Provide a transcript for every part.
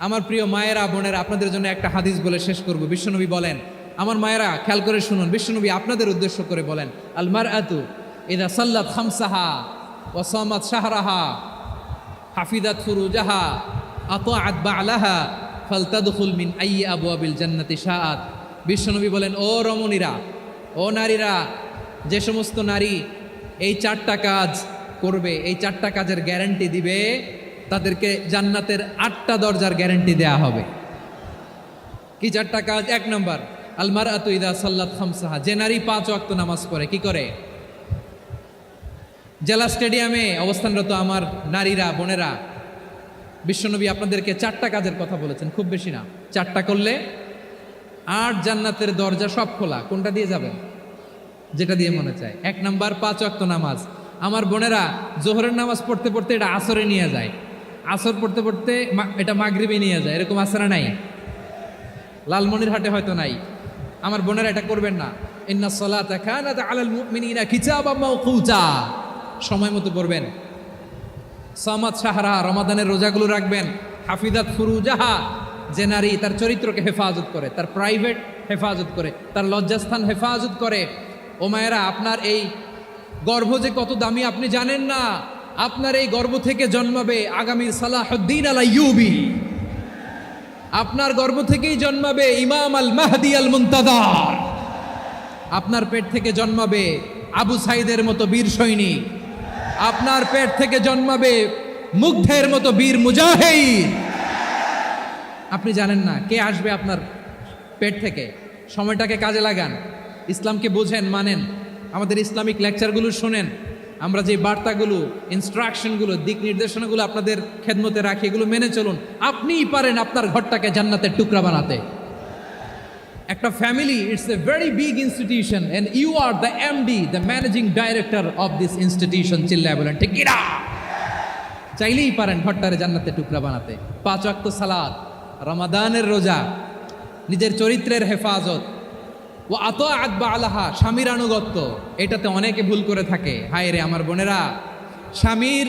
আমার প্রিয় মায়েরা বোনেরা, আপনাদের জন্য একটা হাদিস বলে শেষ করব। বিশ্বনবী বলেন, আমার মায়েরা খেয়াল করে শুনুন, বিশ্বনবী আপনাদের উদ্দেশ্য করে বলেন, আল মারআতু ইযা সাল্লাত খামসাহা ওয়া সামাত শাহরাহা হাফিজাত ফুরুজাহা আতাআত বা'লাহা ফালতাদখুল মিন আইয়ি আবওয়াবিল জান্নাতি শাআত। বিশ্বনবী বলেন, ও রমণীরা, ও নারীরা, যে সমস্ত নারী এই চারটা কাজ করবে, এই চারটা কাজের গ্যারান্টি দিবে, তাদেরকে জান্নাতের 8টা দরজার গ্যারান্টি দেয়া হবে। কি চারটা কাজ? 1 নম্বর, আল মারআতু ইযা সাল্লাত খামসাহা, যে নারী 5 ওয়াক্ত নামাজ পড়ে। কি করে? জেলা স্টেডিয়ামে অবস্থানরত আমার নারীরা বোনেরা, বিশ্বনবী আপনাদেরকে 4টা কাজের কথা বলেছেন, খুব বেশি না। 4টা করলে 8 জান্নাতের দরজা সব খোলা। কোনটা দিয়ে যাবেন? যেটা দিয়ে মনে চায়। 1 নম্বর 5 ওয়াক্ত নামাজ। আমার বোনেরা জোহরের নামাজ পড়তে পড়তে এটা আসরে নিয়ে যায়, আসর পড়তে পড়তে এটা মাগরিবে নিয়ে যায়। এরকম আসরা নাই? লালমনিরহাটে হয়তো নাই। আমার বোনেরা এটা করবেন না। ইন্নাস সালাতা কানাত আলাল মুমিনিনা কিতাবাম মাওকুতা, সময় মতো পড়বেন। সামাত শাহরা, রমাদানের রোজাগুলো রাখবেন। হাফিজাত ফুরুজাহা, যে নারী তার চরিত্রকে হেফাজত করে, তার প্রাইভেট হেফাজত করে, তার লজ্জাস্থান হেফাজত করে। ও মায়েরা, আপনার এই গর্ভ যে কত দামি আপনি জানেন না। আপনার এই গর্ভ থেকে জন্মাবে আগামী সালাহুদ্দিন আল আইয়ুবী। আপনার গর্ভ থেকেই জন্মাবে ইমাম আল মাহদি আল মুনতাজার। আপনার পেট থেকে জন্মাবে আবু সাইদের মতো বীর সৈনিক। আপনার পেট থেকে জন্মাবে মুগ্ধের মতো বীর মুজাহিদ। আপনি জানেন না কে আসবে আপনার পেট থেকে। সময়টাকে কাজে লাগান, ইসলামকে বোঝেন, মানেন, আমাদের ইসলামিক লেকচারগুলো শোনেন। আমরা যে বার্তাগুলো, ইনস্ট্রাকশনগুলো, দিক নির্দেশনাগুলো আপনাদের খেদমতে রাখি, এগুলো মেনে চলুন। আপনিই পারেন আপনার ঘরটাকে জান্নাতের টুকরা বানাতে। একটা family, it's a very big institution and you are the MD, the managing director of this institution. চিল্লায় বলেন ঠিক কিনা? চাইলেই পারেন ঘরটারে জান্নাতের টুকরা বানাতে। 5 ওয়াক্ত সালাত, রমাদানের রোজা, নিজের চরিত্রের হেফাজত, ও আতাআত বা'লাহা, স্বামীর আনুগত্য। এটাতে অনেকে ভুল করে থাকে। হায় রে আমার বোনেরা, স্বামীর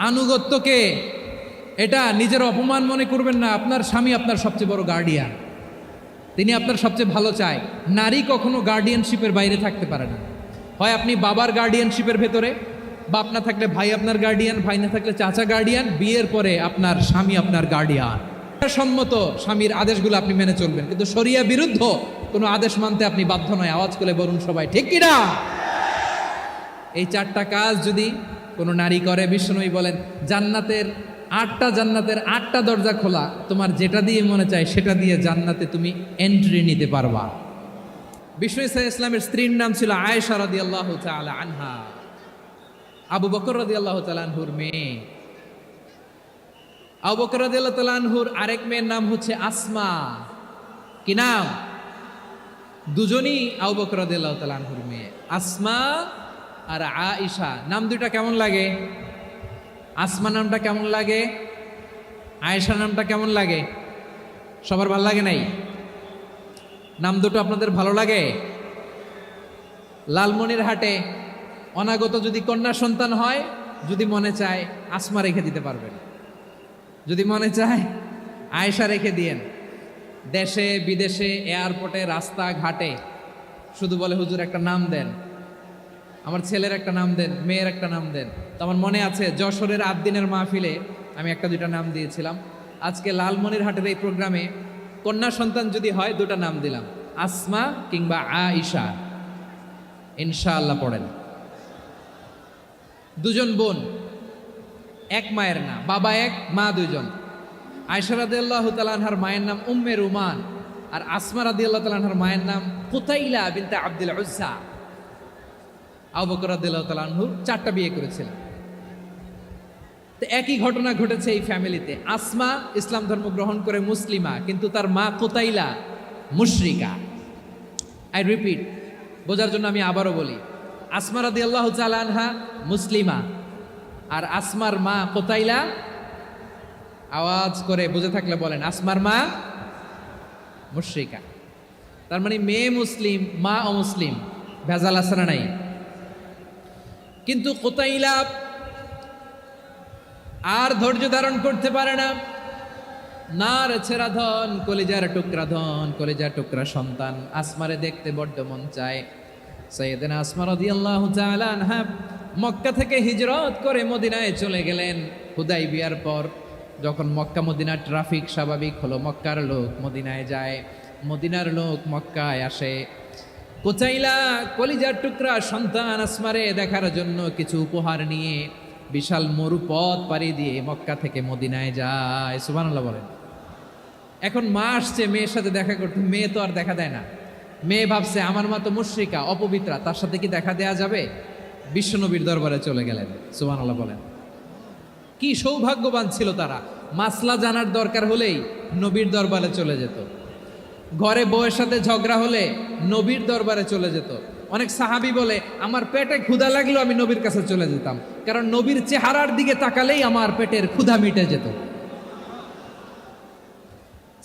আনুগত্যকে এটা নিজের অপমান মনে করবেন না। আপনার স্বামী আপনার সবচেয়ে বড় গার্ডিয়ান, তিনি আপনার সবচেয়ে ভালো চায়। নারী কখনো গার্ডিয়ানশিপের বাইরে থাকতে পারে না। হয় আপনি বাবার গার্ডিয়ানশিপের ভেতরে, বাপ না থাকলে ভাই আপনার গার্ডিয়ান, ভাই না থাকলে চাচা গার্ডিয়ান, বিয়ের পরে আপনার স্বামী আপনার গার্ডিয়ান। সম্মত স্বামীর আদেশগুলো আপনি মেনে চলবেন, কিন্তু শরিয়া বিরুদ্ধ কোনো আদেশ মানতে আপনি বাধ্য নয়। আওয়াজ করে বলুন সবাই ঠিক কিনা? এই 4টা কাজ যদি কোনো নারী করে, বিশ্বনবী বলেন জান্নাতের 8টা দরজা খোলা। তোমার যেটা দিয়ে মনে চায় সেটা দিয়ে জান্নাতে তুমি এন্ট্রি নিতে পারবা। বিষ্ণু ইসলামের স্ত্রীর নাম ছিল আয়েশা রাদিয়াল্লাহু তাআলা আনহা, আবু বকর রাদিয়াল্লাহু তাআলা আনহুর মেয়ে। আবু বকর রাদিয়াল্লাহু তাআলা আনহুর আরেক মেয়ের নাম হচ্ছে আসমা। কি নাম? দুজনই আবু বকর রাদিয়াল্লাহু তাআলা আনহুর মেয়ে, আসমা আর আয়েশা। নাম দুইটা কেমন লাগে? আসমা নামটা কেমন লাগে? আয়েশা নামটা কেমন লাগে? সবার ভালো লাগে নাই? নাম দুটো আপনাদের ভালো লাগে? লালমনিরহাটে অনাগত যদি কন্যা সন্তান হয়, যদি মনে চায় আসমা রেখে দিতে পারবেন, যদি মনে চায় আয়েশা রেখে দিয়েন। দেশে বিদেশে এয়ারপোর্টে রাস্তাঘাটে শুধু বলে হুজুর একটা নাম দেন, আমার ছেলের একটা নাম দেন, মেয়ের একটা নাম দেন। তো আমার মনে আছে যশোরের 8 দিনের মাহফিলে আমি 1-2টা নাম দিয়েছিলাম। আজকে লালমনিরহাটের এই প্রোগ্রামে কন্যা সন্তান যদি হয় 2টা নাম দিলাম, আসমা কিংবা আয়েশা। ইনশাআল্লাহ পড়েন। দুজন বোন, এক মায়ের না, বাবা এক মা 2জন। আয়েশা রাদিয়াল্লাহু তাআলা আনহার মায়ের নাম উম্মে রুমান, আর আসমা রাদিয়াল্লাহু তাআলা আনহার মায়ের নাম কুতাইলা বিনতে আব্দুল উজ্জা। আবু বকর রাদিয়াল্লাহু তাআলা আনহু 4টা বিয়ে করেছিলেন। তো একই ঘটনা ঘটেছে এই ফ্যামিলিতে। আসমা ইসলাম ধর্ম গ্রহণ করে মুসলিমা, কিন্তু তার মা কুতাইলা মুশরিকা। আই রিপিট, বোঝার জন্য আমি আবারও বলি, আসমা রাদিয়াল্লাহু তাআলা আনহা মুসলিমা, আর আসমার মা কুতাইলা। আওয়াজ করে বুঝে থাকলে বলেন, আসমার মা মুশরিকা। তার মানে মেয়ে মুসলিম, মা অমুসলিম। ভেজাল আছে না নাই? কিন্তু কুতাইলা আর ধৈর্য ধারণ করতে পারে না। নার ছেড়া ধন, কলিজার টুকরা ধন, কলিজার টুকরা সন্তান আসমারে দেখতে বড্ড মন চায়। সাইয়েদনা আসমা রাদিয়াল্লাহু তাআলা আনহা মক্কা থেকে হিজরত করে মদিনায় চলে গেলেন হুদাইবিয়ার পর। যখন মক্কা মদিনার ট্রাফিক স্বাভাবিক হলো, মক্কার লোক মদিনায় যায়, মদিনার লোক মক্কায় আসে। কোচাইলা কলিজার টুকরা সন্তান আসমারে দেখার জন্য কিছু উপহার নিয়ে বিশাল মরুপথ পাড়ি দিয়ে মক্কা থেকে মদিনায় যায়। সুবহানাল্লাহ বলেন। এখন মা আসছে মেয়ের সাথে দেখা করতে, মেয়ে তো আর দেখা দেয় না। মেয়ে ভাবছে আমার মা তো মুশরিকা, অপবিত্রা, তার সাথে কি দেখা দেয়া যাবে? বিশ্বনবীর দরবারে চলে গেলেন। সুবহানাল্লাহ বলেন। কি সৌভাগ্যবান ছিল তারা, মাসলা জানার দরকার হলেই নবীর দরবারে চলে যেত। ঘরে বউয়ের সাথে ঝগড়া হলে নবীর দরবারে চলে যেত। অনেক সাহাবী বলে আমার পেটে ক্ষুধা লাগলেও আমি নবীর কাছে চলে যেতাম, কারণ নবীর চেহারার দিকে তাকালেই আমার পেটের ক্ষুধা মিটে যেত।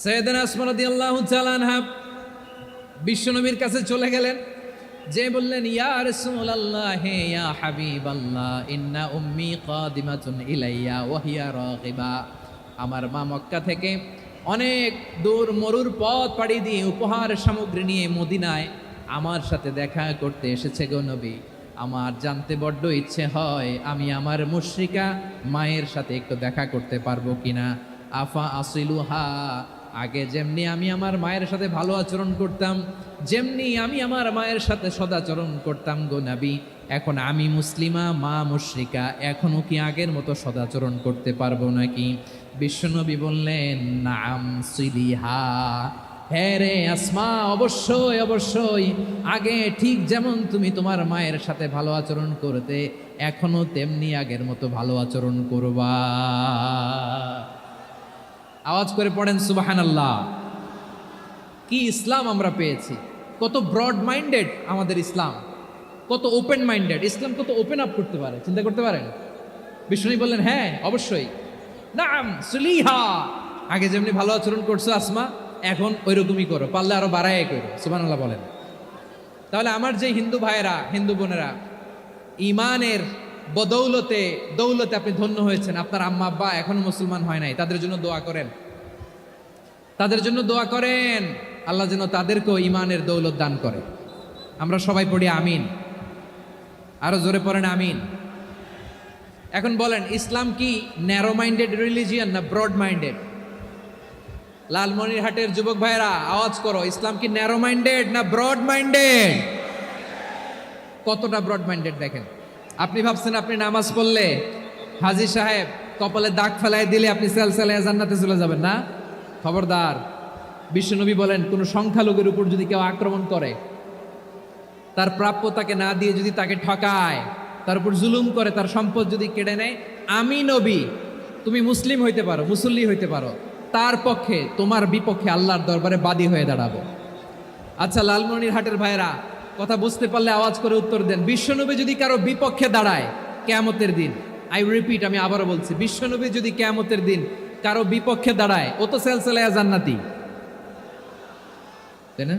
সাইয়েদনা আসমা রাদিয়াল্লাহু তাআলা আনহা বিশ্বনবীর কাছে চলে গেলেন, যে বললেন ইয়া রাসূলুল্লাহ ইয়া হাবিবাল্লাহ ইন্না উম্মি কাদিমাতুন ইলাইয়া ওয়া হিয়া রাগিবা। আমার মা মক্কা থেকে অনেক দূর মরুর পথ পাড়ি দিয়ে উপহার সামগ্রী নিয়ে মদিনায় আমার সাথে দেখা করতে এসেছে গো নবী। আমার জানতে বড্ড ইচ্ছে হয় আমি আমার মুশরিকা মায়ের সাথে একটু দেখা করতে পারবো কিনা। আফা আসিলুহা, আগে যেমনি আমি আমার মায়ের সাথে ভালো আচরণ করতাম, যেমনি আমি আমার মায়ের সাথে সদাচরণ করতাম গো নবী, এখন আমি মুসলিমা মা মুশরিকা, এখনো কি আগের মতো সদাচরণ করতে পারবো নাকি? বিশ্বনবী বললেন নাম সিলিহা, হ্যাঁ রে আসমা, অবশ্যই অবশ্যই, আগে ঠিক যেমন তুমি তোমার মায়ের সাথে ভালো আচরণ করতে এখনো তেমনি আগের মতো ভালো আচরণ করবা। আওয়াজ করে পড়েন সুবহানাল্লাহ। কি ইসলাম আমরা পেয়েছি! কত ব্রড মাইন্ডেড আমাদের ইসলাম, কত ওপেন মাইন্ডেড ইসলাম, কত ওপেন আপ করতে পারে, চিন্তা করতে পারেন। বিষ্ণু বললেন হ্যাঁ অবশ্যই, নাম সুলিহা, আগে যেমনি ভালো আচরণ করছো আসমা এখন ওই রকমই করো, পারলে আরো বাড়ায় করো। সুবহানাল্লাহ বলেন। তাহলে আমার যে হিন্দু ভাইয়েরা হিন্দু বোনেরা ইমানের বদৌলতে দৌলতে আপনি ধন্য হয়েছেন, আপনার আম্মা আব্বা এখনো মুসলমান হয় নাই, তাদের জন্য দোয়া করেন, তাদের জন্য দোয়া করেন, আল্লাহ যেন তাদেরকেও ইমানের দৌলত দান করে। আমরা সবাই পড়ি আমিন, আরো জোরে পড়েন আমিন। এখন বলেন ইসলাম কি ন্যারো মাইন্ডেড রিলিজিয়ান না ব্রড মাইন্ডেড? লালমনিরহাটের যুবক ভাইয়েরা আওয়াজ করো, ইসলাম কি ন্যারো মাইন্ডেড না ব্রড মাইন্ডেড? কতটা ব্রড মাইন্ডেড দেখেন। আপনি ভাবছেন আপনি নামাজ পড়লে হাজী সাহেব কপালে দাগ ফেলায় দিলে আপনি সেলসেলায় জান্নাতে চলে যাবেন না? খবরদার। বিশ্বনবী বলেন কোন সংখ্যালঘুর উপর যদি কেউ আক্রমণ করে, তার প্রাপ্যতাকে না দিয়ে যদি তাকে ঠকায়, তার উপর জুলুম করে, তার সম্পদ যদি কেড়ে নেয়, আমি নবী, তুমি মুসলিম হইতে পারো, মুসল্লি হইতে পারো, তার পক্ষে তোমার বিপক্ষে আল্লাহর দরবারে বাদী হয়ে দাঁড়াবো। আচ্ছা লালমনিরহাটের ভাইরা কথা বুঝতে পারলে আওয়াজ করে উত্তর দেন, বিশ্বনবী যদি কারো বিপক্ষে দাঁড়ায় কিয়ামতের দিন, আই রিপিট, আমি আবারও বলছি, বিশ্বনবী যদি কিয়ামতের দিন কারো বিপক্ষে দাঁড়ায়, ও তো সেলসেলায়া জান্নাতি, তাই না?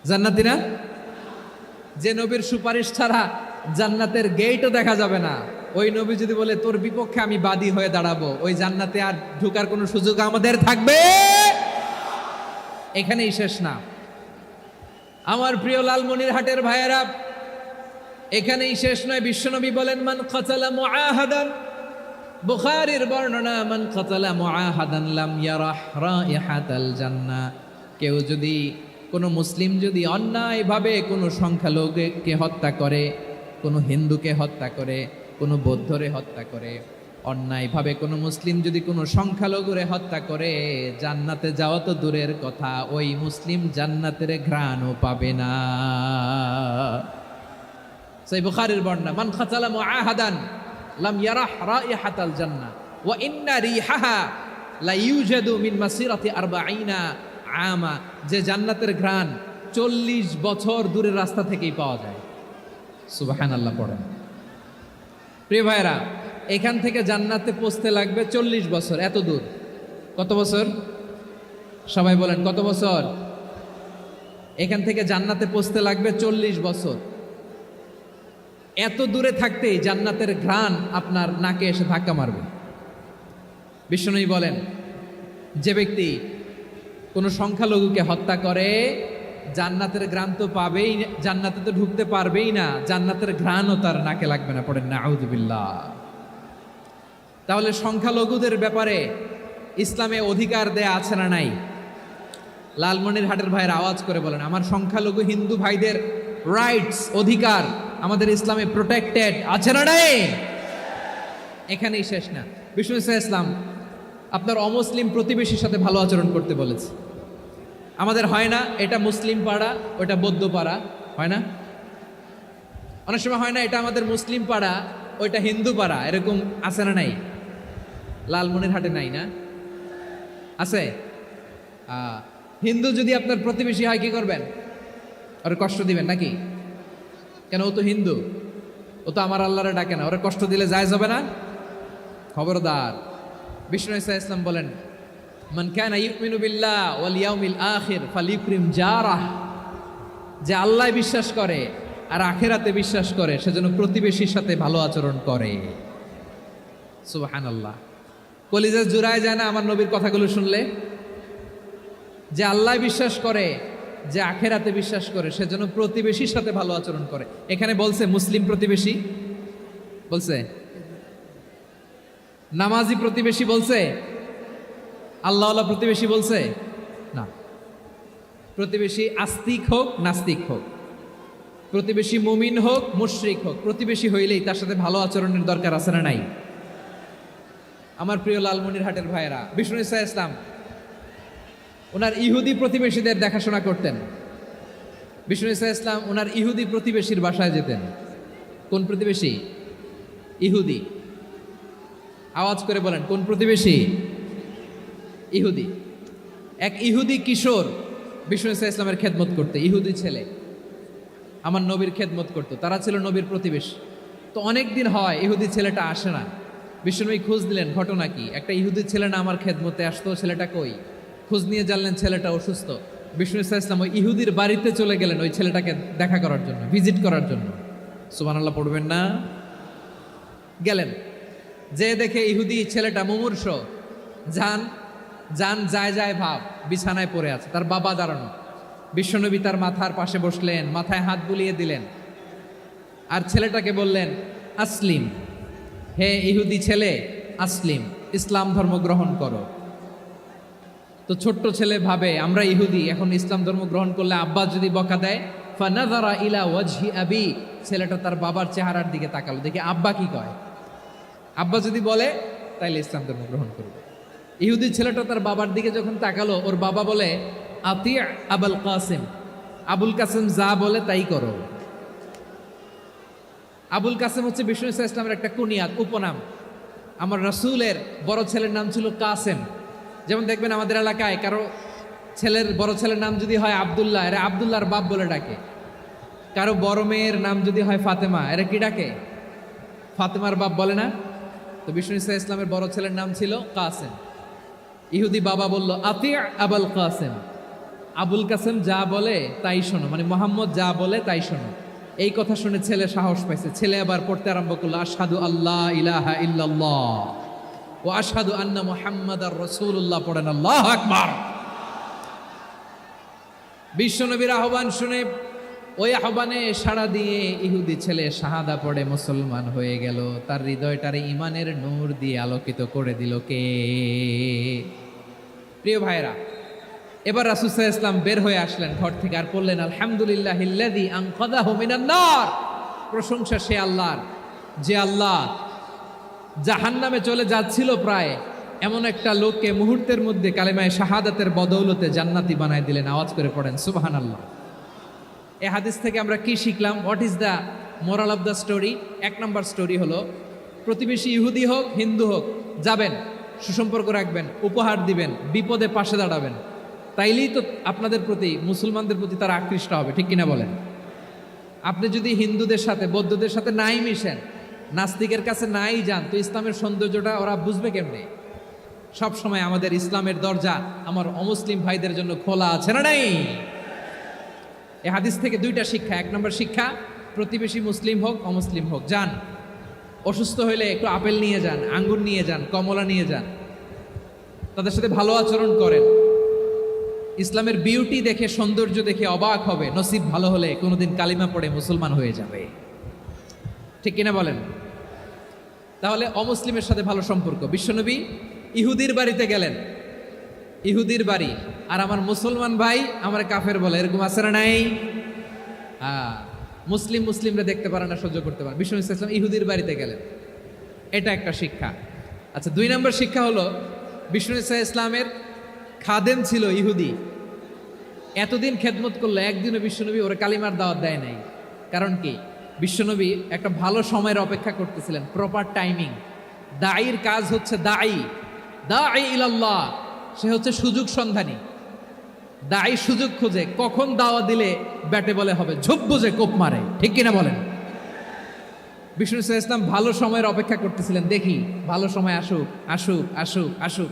জান্নাতি না? যে নবীর সুপারিশ ছাড়া জান্নাতের গেটও দেখা যাবে না, ওই নবী যদি বলে তোর বিপক্ষে আমি বাদী হয়ে দাঁড়াবো, ওই জান্নাতে আর ঢোকার কোনো সুযোগ আমাদের থাকবে? এখানেই শেষ না আমার প্রিয় লালমনিরহাটের ভাইয়েরা, এখানেই শেষ নয়। বিশ্বনবী বলেন মান কাতালা মুআহাদান, বুখারীর বর্ণনা, মান কাতালা মুআহাদান লাম ইয়ারাহ রাইহাতাল জান্নাহ। কেউ যদি, কোনো মুসলিম যদি অন্যায়ভাবে কোনো সংখ্যালঘুকে হত্যা করে, কোনো হিন্দুকে হত্যা করে, কোনো বৌদ্ধরে হত্যা করে, অন্যায়ভাবে কোনো মুসলিম যদি কোনো সংখ্যালঘুরে হত্যা করে, জান্নাতে যাওয়া তো দূরের কথা, ওই মুসলিম জান্নাতের ঘ্রাণও পাবে না। সেই বুখারীর বর্ণনা, মান খাতালা মুআহাদান লাম ইয়ারাহ রাইহাতাল জান্নাহ ওয়া ইন্না রিহাহা লা ইউজাদু মিন মাসিরাতি 40 আমা। যে জান্নাতের ঘ্রাণ 40 বছর দূরের রাস্তা থেকেই পাওয়া যায়। সুবহানাল্লাহ পড়েন। প্রিয় ভাইরা, এখান থেকে জান্নাতে পৌঁছতে লাগবে 40 বছর। এত দূর, কত বছর? সবাই বলেন কত বছর? এখান থেকে জান্নাতে পৌঁছতে লাগবে 40 বছর। এত দূরে থাকতেই জান্নাতের ঘ্রাণ আপনার নাকে এসে ধাক্কা মারবে। বিষ্ণুই বলেন যে ব্যক্তি কোনো সংখ্যালঘুকে হত্যা করে জান্নাতের ঘ্রাণ তো পাবেই, জান্নাতে তো ঢুকতে পারবেই না, জান্নাতের ঘ্রাণও তার নাকে লাগবে না। পড়েন না আউযুবিল্লাহ। তাহলে সংখ্যালঘুদের ব্যাপারে ইসলামে অধিকার দেয়া আছে না নাই? লালমনিরহাটের ভাইয়ের আওয়াজ করে বলেন, আমার সংখ্যালঘু হিন্দু ভাইদের রাইটস, অধিকার আমাদের ইসলামে প্রোটেক্টেড আছে না নাই? এখানেই শেষ না। বিষ্ণু ইসলাম আপনার অমুসলিম প্রতিবেশীর সাথে ভালো আচরণ করতে বলেছে। আমাদের হয় না এটা মুসলিম পাড়া, ওটা বৌদ্ধ পাড়া, হয় না? অনেক সময় হয় না এটা আমাদের মুসলিম পাড়া, ওইটা হিন্দু পাড়া, এরকম আছে না নাই? লালমনিরহাটে নাই না? আছে? হিন্দু যদি আপনার প্রতিবেশী হয় কি করবেন? ওরে কষ্ট দিবেন নাকি? কেন, ও তো হিন্দু, ও তো আমার আল্লাহরে ডাকে না, ওরে কষ্ট দিলে জায়েজ হবে না? খবরদার। বিষ্ণু ইসলাম বলেন, মান কানা ইউমিনু বিল্লাহ ওয়াল ইয়াউমিল আখির ফালিউকরিম জারাহ, যে আল্লাহ বিশ্বাস করে আর আখিরাতে বিশ্বাস করে সেজন্য প্রতিবেশীর সাথে ভালো আচরণ করে। সুবহানাল্লাহ। কলিজা জুড়ায় যায় না আমার নবীর কথাগুলো শুনলে? যে আল্লাহ বিশ্বাস করে, যে আখিরাতে বিশ্বাস করে সেজন্য প্রতিবেশীর সাথে ভালো আচরণ করে। এখানে বলছে মুসলিম প্রতিবেশী, বলছে নামাজি প্রতিবেশী, বলছে আল্লাহওয়ালা প্রতিবেশী, বলছে না। প্রতিবেশী আস্তিক হোক নাস্তিক হোক, প্রতিবেশী মুমিন হোক মুশরিক হোক, প্রতিবেশী হইলেই তার সাথে ভালো আচরণের দরকার আছে না নাই? আমার প্রিয় লালমনিরহাটের ভাইয়েরা, বিষ্ণু ইসলাম ওনার ইহুদি প্রতিবেশীদের দেখাশোনা করতেন। বিষ্ণু ইসলাম ওনার ইহুদি প্রতিবেশীর বাসায় যেতেন। কোন প্রতিবেশী? ইহুদি। আওয়াজ করে বলেন, কোন প্রতিবেশী? ইহুদি। এক ইহুদি কিশোর বিষ্ণু ইসলামের খেদমত করতে, ইহুদি ছেলে আমার নবীর খেদমত করতো, তারা ছিল নবীর প্রতিবেশী। তো অনেক দিন হয় ইহুদি ছেলেটা আসে না। বিষ্ণুনবী খোঁজ দিলেন, ঘটনা কি? একটা ইহুদি ছেলে না আমার খেদমতে আসতো, ছেলেটা কই? খোঁজ নিয়ে জানলেন ছেলেটা অসুস্থ। বিষ্ণু ইসলাম ওই ইহুদির বাড়িতে চলে গেলেন ওই ছেলেটাকে দেখা করার জন্য, ভিজিট করার জন্য। সুবহানাল্লাহ পড়বেন না? গেলেন, যে দেখে ইহুদি ছেলেটা মুমূর্ষ, যান যায় যায় ভাব, বিছানায় পড়ে আছে, তার বাবা দাঁড়ানো। বিশ্বনবী তার মাথার পাশে বসলেন, মাথায় হাত বুলিয়ে দিলেন, আর ছেলেটাকে বললেন, আসলিম, হে ইহুদি ছেলে, আসলিম, ইসলাম ধর্ম গ্রহণ করো। তো ছোট্ট ছেলে ভাবে আমরা ইহুদি, এখন ইসলাম ধর্ম গ্রহণ করলে আব্বা যদি বকা দেয়, ফানাযারা ইলা ওয়াজহি আবি, ছেলেটা তার বাবার চেহারার দিকে তাকালো, দেখে আব্বা কি কয়। আব্বা যদি বলে তাইলে ইসলাম ধর্ম গ্রহণ করবে। ইহুদি ছেলেটা তার বাবার দিকে যখন তাকালো, ওর বাবা বলে, আতি আবুল কাসিম, আবুল কাসিম যা বলে তাই করো। আবুল কাসিম হচ্ছে বিষ্ণু ইসলামের একটা কুনিয়াত, উপনাম। আমার রাসূলের বড় ছেলের নাম ছিল কাসেম। যেমন দেখবেন আমাদের এলাকায় কারো ছেলের বড় ছেলের নাম যদি হয় আব্দুল্লাহ, এরা আব্দুল্লাহর বাপ বলে ডাকে। কারো বড় মেয়ের নাম যদি হয় ফাতেমা, এরা কি ডাকে? ফাতেমার বাপ বলে না? তো বিষ্ণু ইসলামের বড় ছেলের নাম ছিল কাসেম। ইহুদি বাবা বলল, আতি আবুল কাসেম, আবুল কাসেম যা বলে তাই শোনো, মানে মোহাম্মদ যা বলে তাই শোনো। এই কথা শুনে ছেলে সাহস পাইছে, ছেলে আবার পড়তে আরম্ভ করলো, আশহাদু আল্লাহ ইলাহা ইল্লাল্লাহ ও আশহাদু আন্না মুহাম্মাদার রাসূলুল্লাহ। পড়েন আল্লাহু আকবার। বিশ্বনবীর আহ্বান শুনে ওই আহ্বানে সাড়া দিয়ে ইহুদি ছেলে শাহাদা পড়ে মুসলমান হয়ে গেল। তার হৃদয়টারে ইমানের নূর দিয়ে আলোকিত করে দিল কে? প্রিয় ভাইরা, এবার রাসূল সাল্লাল্লাহু আলাইহি ওয়াসাল্লাম বের হয়ে আসলেন ঘর থেকে, আর বললেন, আলহামদুলিল্লাহিল্লাযী আনকাযাহু মিনান নার, প্রশংসা সে আল্লাহর, যে আল্লাহ জাহান্নামে চলে যাচ্ছিল প্রায় এমন একটা লোককে মুহূর্তের মধ্যে কালেমায়ে শাহাদাতের বদৌলতে জান্নাতি বানায় দিলেন। আওয়াজ করে পড়েন সুবহানাল্লাহ। এই হাদিস থেকে আমরা কি শিখলাম? What is the moral of the story? এক নম্বর স্টোরি হলো, প্রতিবেশী ইহুদি হোক হিন্দু হোক, যাবেন, সুসম্পর্ক রাখবেন, উপহার দিবেন, বিপদে পাশে দাঁড়াবেন, তাইলেই তো আপনাদের প্রতি, মুসলমানদের প্রতি তারা আকৃষ্ট হবে, ঠিক কিনা বলেন? আপনি যদি হিন্দুদের সাথে বৌদ্ধদের সাথে নাই মিশেন, নাস্তিকের কাছে নাই যান, তো ইসলামের সৌন্দর্যটা ওরা বুঝবে কেমনে? সব সময় আমাদের ইসলামের দরজা আমার অমুসলিম ভাইদের জন্য খোলা আছে না নাই? এই হাদিস থেকে দুইটা শিক্ষা। এক নম্বর শিক্ষা, প্রতিবেশী মুসলিম হোক অমুসলিম হোক, যান, অসুস্থ হইলে একটু আপেল নিয়ে যান, আঙ্গুর নিয়ে যান, কমলা নিয়ে যান। তাদের সাথে ভালো আচরণ করেন। ইসলামের বিউটি দেখে, সৌন্দর্য দেখে অবাক হবে, নসিব ভালো হলে কোনোদিন কালিমা পড়ে মুসলমান হয়ে যাবে। ঠিক কিনা বলেন? তাহলে অমুসলিমের সাথে ভালো সম্পর্ক। বিশ্বনবী ইহুদির বাড়িতে গেলেন, ইহুদির বাড়ি, আর আমার মুসলমান ভাই আমার কাফের বলে, এরকম আছে না নাই? মুসলিমরা দেখতে পারে না, সহ্য করতে পারে। বিশ্বনবী সাল্লাল্লাহু আলাইহি ওয়াসাল্লাম ইহুদির বাড়িতে গেলেন, এটা একটা শিক্ষা। আচ্ছা, 2 নম্বর শিক্ষা হলো, বিশ্বনবী সাল্লাল্লাহু আলাইহি ওয়াসাল্লামের খাদেম ছিল ইহুদি, এতদিন খেদমত করলো, একদিনও বিশ্বনবী ওরা কালিমার দাওয়াত দেয় নাই। কারণ কি? বিশ্বনবী একটা ভালো সময়ের অপেক্ষা করতেছিলেন, প্রপার টাইমিং। দাঈর কাজ হচ্ছে দাঈ ইলাল্লাহ, সে হচ্ছে সুযোগ সন্ধানী। দাঈ সুযোগ খোঁজে, কখন দাওয়া দিলে ব্যাটে বলে হবে, ঝোপ বুঝে কোপ মারে। ঠিক কিনা বলেন? বিষ্ণু সাল্লাল্লাহু আলাইহি ওয়াসাল্লাম ভালো সময়ের অপেক্ষা করতেছিলেন, দেখি ভালো সময় আসুক আসুক আসুক আসুক।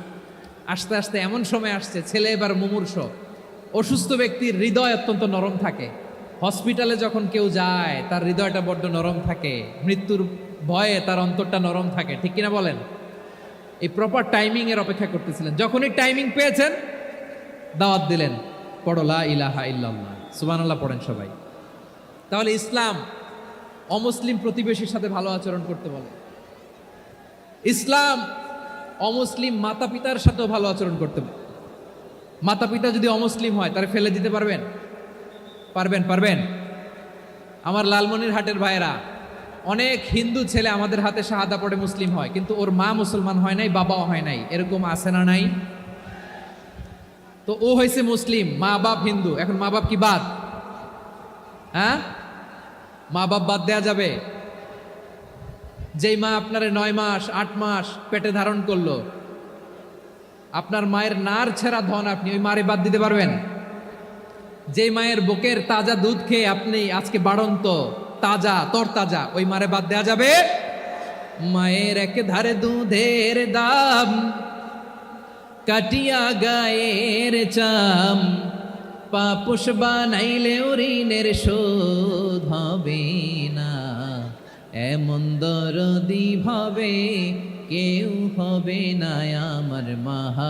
আস্তে আস্তে এমন সময় আসছে, ছেলে এবার মুমূর্ষ, অসুস্থ ব্যক্তির হৃদয় অত্যন্ত নরম থাকে। হসপিটালে যখন কেউ যায় তার হৃদয়টা বড্ড নরম থাকে, মৃত্যুর ভয়ে তার অন্তরটা নরম থাকে। ঠিক কিনা বলেন? এই প্রপার টাইমিং এর অপেক্ষা করতেছিলেন। যখনই টাইমিং পেয়েছেন, দাওয়াত দিলেন, পড়ো লা ইলাহা ইল্লাল্লাহ, সুবহানাল্লাহ পড়েন সবাই। তাহলে ইসলাম অমুসলিম প্রতিবেশীর সাথে ভালো আচরণ করতে বলে। ইসলাম অমুসলিম মাতা পিতার সাথেও ভালো আচরণ করতে বলে। মাতা পিতা যদি অমুসলিম হয়, তারা ফেলে দিতে পারবেন? পারবেন? আমার লালমনিরহাটের ভাইয়েরা, অনেক হিন্দু ছেলে আমাদের হাতে শাহাদা পড়ে মুসলিম হয়, কিন্তু ওর মা মুসলমান হয় নাই, বাবাও হয় নাই। এরকম আছে না নাই? তো ও হয়েছে মুসলিম, মা বাপ হিন্দু, এখন মা বাপ কি বাদ? হ্যাঁ, মা বাপ বাদ দেয়া যাবে? যেই মা আপনারে 9 মাস 8 মাস পেটে ধারণ করলো, আপনার মায়ের নার ছেঁড়া ধন, আপনি ওই মারে বাদ দিতে পারবেন? যেই মায়ের বুকের তাজা দুধ খেয়ে আপনি আজকে বাড়ন্ত তাজা তরতাজা, ওই মারে বাদ দেয়া যাবে? মায়ের এক ধারে দুধের দাম, কাটিয়া গায়ের চাম, পাপুষ বানাইলে ঋণের শোধ হবে না, এমন দরদি ভাবে কেউ হবে না আমার মাহাগো।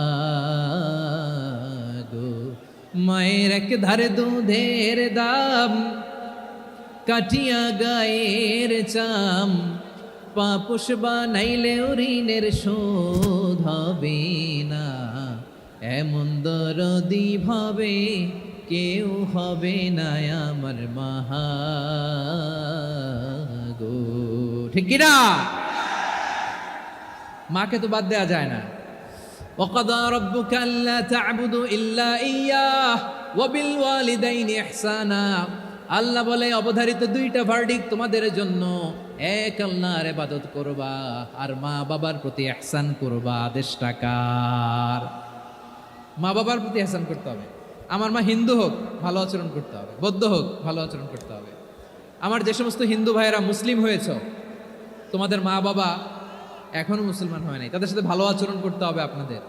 মায়ের এক ধারে দুধের দাম, কাটিয়া গায়ের চাম, পাপুষ বানাইলে ঋণের শোধ হবে না, এমন দরদি ভাবে কেউ হবে না আমার মাহাগো। ঠিক কিনা? মাকে তো বাদ দেওয়া যায় না। وَقَضَى رَبُّكَ أَلَّا تَعْبُدُوا إِلَّا إِيَّاهُ وَبِالْوَالِدَيْنِ إِحْسَانًا। আল্লাহ বলে, অবধারিত 2টা ভার্ডিক তোমাদের জন্য, এক আল্লাহর ইবাদত করবা আর মা বাবার প্রতি ইহসান করবা। আদেশটা কার? মা বাবার প্রতি ইহসান করতে হবে। আমার মা হিন্দু হোক, ভালো আচরণ করতে হবে, বৌদ্ধ হোক, ভালো আচরণ করতে হবে। আমার যে সমস্ত হিন্দু ভাইয়েরা মুসলিম হয়েছে, তোমাদের মা বাবা এখনো মুসলমান হয় নাই, তাদের সাথে ভালো আচরণ করতে হবে। আপনাদের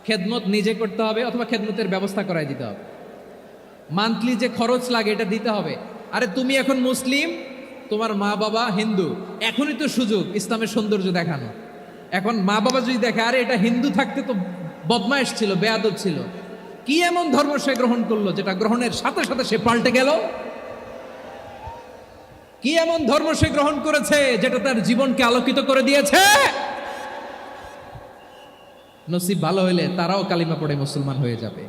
খেদমত নিজে করতে হবে, অথবা খেদমতের ব্যবস্থা করাই দিতে হবে। মান্থলি যে খরচ লাগে এটা দিতে হবে। আরে তুমি এখন মুসলিম, তোমার মা বাবা হিন্দু, এখনই তো সুযোগ ইসলামের সৌন্দর্য দেখানো। এখন মা বাবা যদি দেখে, আরে এটা হিন্দু থাকতে তো বদমাইশ ছিল, বেয়াদব ছিল, কি এমন ধর্ম সে গ্রহণ করলো যেটা গ্রহণের সাথে সাথে সে পাল্টে গেল? কি এমন ধর্ম সে গ্রহণ করেছে যেটা তার জীবনকে আলোকিত করে দিয়েছে? নসিব ভালো হইলে তারাও কালিমা পড়ে মুসলমান হয়ে যাবে।